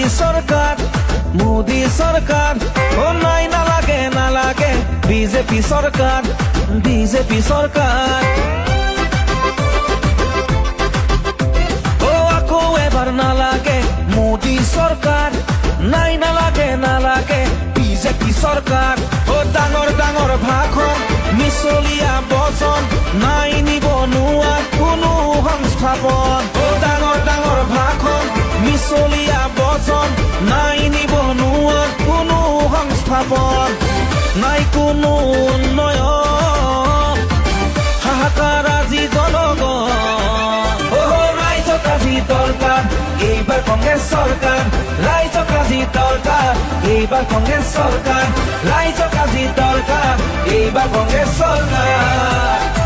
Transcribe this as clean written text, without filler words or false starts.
সৰকাৰ ও নাই নালাগে বিজেপি সৰকাৰ ও আকৌ এবাৰ নালাগে মোদী সৰকাৰ নাই নালাগে বিজেপি সৰকাৰ ও ডাঙৰ ভাষণ মিছলীয়া বচন নাই নিবনুৱা কোনো সংস্থাপন ও ডাঙৰ ভাষণ মিছলীয়া বচন নাই নিবনুৱা কোনো সংস্থাপন নাই কোনো উন্নয়ন হাহাকাৰ আজি জনগণ ৰাইজক আজি দৰকাৰ এইবাৰ কংগ্ৰেছ চৰকাৰ ৰাইজক আজি দৰকাৰ এইবাৰ কংগ্ৰেছ চৰকাৰ ৰাইজক আজি দৰকাৰ এইবাৰ কংগ্ৰেছ চৰকাৰ